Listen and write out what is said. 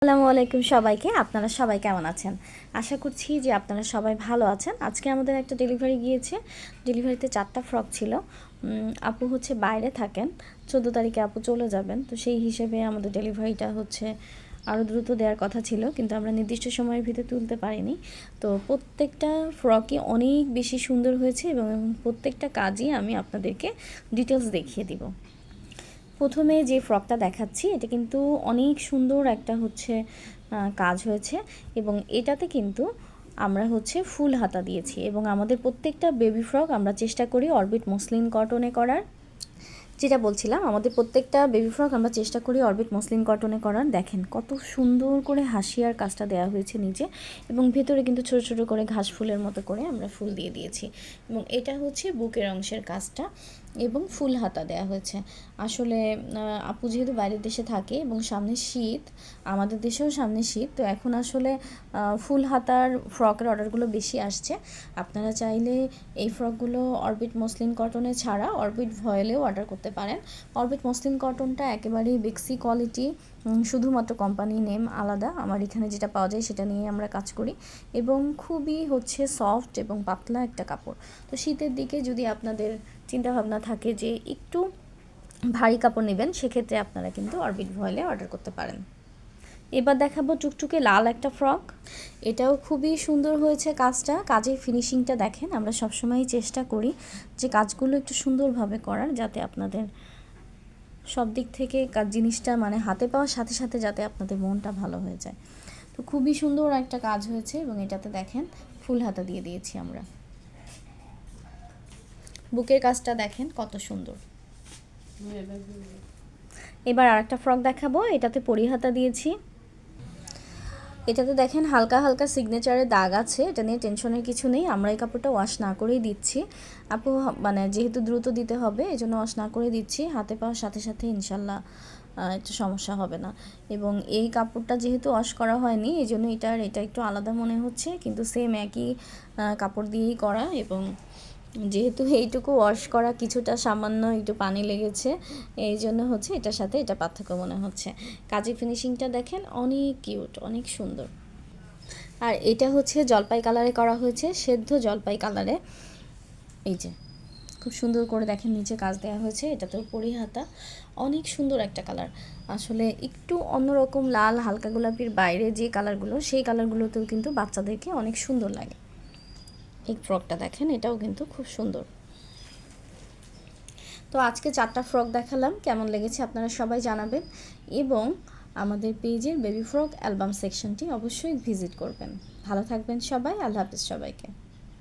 আসসালামু আলাইকুম সবাইকে। আপনারা সবাই কেমন আছেন? আশা করছি যে আপনারা সবাই ভালো আছেন। আজকে আমাদের একটা ডেলিভারি গিয়েছে। ডেলিভারিতে 4টা ফ্রক ছিল। আপু হচ্ছে বাইরে থাকেন। 14 তারিখে আপু চলে যাবেন। তো সেই হিসেবে আমাদের ডেলিভারিটা হচ্ছে আরও দ্রুত দেওয়ার কথা ছিল, কিন্তু আমরা নির্দিষ্ট সময়ের ভিতরে তুলতে পারিনি। তো প্রত্যেকটা ফ্রকই অনেক বেশি সুন্দর হয়েছে এবং প্রত্যেকটা কাজই আমি আপনাদেরকে ডিটেলস দেখিয়ে দিব। প্রথমে যে ফ্রকটা দেখাচ্ছি এটা কিন্তু অনেক সুন্দর একটা হচ্ছে কাজ হয়েছে, এবং এটাতে কিন্তু আমরা হচ্ছে ফুল হাতা দিয়েছি। এবং আমাদের প্রত্যেকটা বেবি ফ্রক আমরা চেষ্টা করি অরবিট মসলিন কটনে করার। যেটা বলছিলাম, আমাদের প্রত্যেকটা বেবি ফ্রক আমরা চেষ্টা করি অরবিট মসলিন কটনে করার। দেখেন কত সুন্দর করে হাসিয়ার কাজটা দেওয়া হয়েছে নিচে, এবং ভেতরে কিন্তু ছোট ছোট করে ঘাস ফুলের মতো করে আমরা ফুল দিয়ে দিয়েছি। এবং এটা হচ্ছে বুকের অংশের কাজটা, এবং ফুল হাতা দেওয়া হয়েছে। আসলে আপু যেহেতু বাইরের দেশে থাকে এবং সামনে শীত, আমাদের দেশেও সামনে শীত, তো এখন আসলে ফুল হাতার ফ্রকের অর্ডারগুলো বেশি আসছে। আপনারা চাইলে এই ফ্রকগুলো অরবিট মসলিন কটনে ছাড়া অরবিট ভয়েলেও অর্ডার করতে পারেন। অরবিট মসলিন কটনটা একেবারেই বেক্সি কোয়ালিটি, শুধুমাত্র কোম্পানি নেম আলাদা। আমার এখানে যেটা পাওয়া যায় সেটা নিয়ে আমরা কাজ করি, এবং খুবই হচ্ছে সফট এবং পাতলা একটা কাপড়। তো শীতের দিকে যদি আপনাদের চিন্তাভাবনা থাকে যে একটু ভারী কাপড় নেবেন, সেক্ষেত্রে আপনারা কিন্তু অরবিট ভয়েলে অর্ডার করতে পারেন। এবার দেখাবো টুকটুকে লাল একটা ফ্রক। এটাও খুবই সুন্দর হয়েছে কাজটা। কাজের ফিনিশিংটা দেখেন। আমরা সবসময়ই চেষ্টা করি যে কাজগুলো একটু সুন্দরভাবে করার, যাতে আপনাদের সব দিক থেকে জিনিসটা মানে হাতে পাওয়ার সাথে সাথে যাতে আপনাদের মনটা ভালো হয়ে যায়। তো খুবই সুন্দর একটা কাজ হয়েছে, এবং এটাতে দেখেন ফুল হাতা দিয়ে দিয়েছি আমরা। বুকের কাজটা দেখেন কত সুন্দর। এবার আরেকটা ফ্রক দেখাবো। এটাতে পরিহাতা দিয়েছি। এটাতে দেখেন হালকা হালকা সিগনেচারের দাগ আছে। এটা নিয়ে টেনশনের কিছু নেই, আমরা এই কাপড়টা ওয়াশ না করেই দিচ্ছি। আপু মানে যেহেতু দ্রুত দিতে হবে এই জন্য ওয়াশ না করে দিচ্ছি। হাতে পাওয়ার সাথে সাথে ইনশাল্লাহ একটু সমস্যা হবে না। এবং এই কাপড়টা যেহেতু ওয়াশ করা হয়নি এই জন্য এটা একটু আলাদা মনে হচ্ছে, কিন্তু সেম একই কাপড় দিয়েই করা। এবং যেহেতু এইটুকু ওয়াশ করা কিছুটা সামান্য একটু পানি লেগেছে, এই জন্য হচ্ছে এটার সাথে এটা পার্থক্য মনে হচ্ছে। কাজের ফিনিশিংটা দেখেন অনেক কিউট, অনেক সুন্দর। আর এটা হচ্ছে জলপাই কালারে করা হয়েছে, সেদ্ধ জলপাই কালারে। এই যে খুব সুন্দর করে দেখেন নিচে কাজ দেওয়া হয়েছে। এটাতেও পরিহাতা, অনেক সুন্দর একটা কালার। আসলে একটু অন্যরকম লাল হালকা গোলাপির বাইরে যে কালারগুলো, সেই কালারগুলোতেও কিন্তু বাচ্চাদেরকে অনেক সুন্দর লাগে। এই ফ্রকটা দেখেন, এটাও কিন্তু খুব সুন্দর। তো আজকে 4টা ফ্রক দেখালাম, কেমন লেগেছে আপনারা সবাই জানাবেন। এবং আমাদের পেজের বেবি ফ্রক অ্যালবাম সেকশনটি অবশ্যই ভিজিট করবেন। ভালো থাকবেন সবাই। আল্লাহ হাফিজ সবাইকে।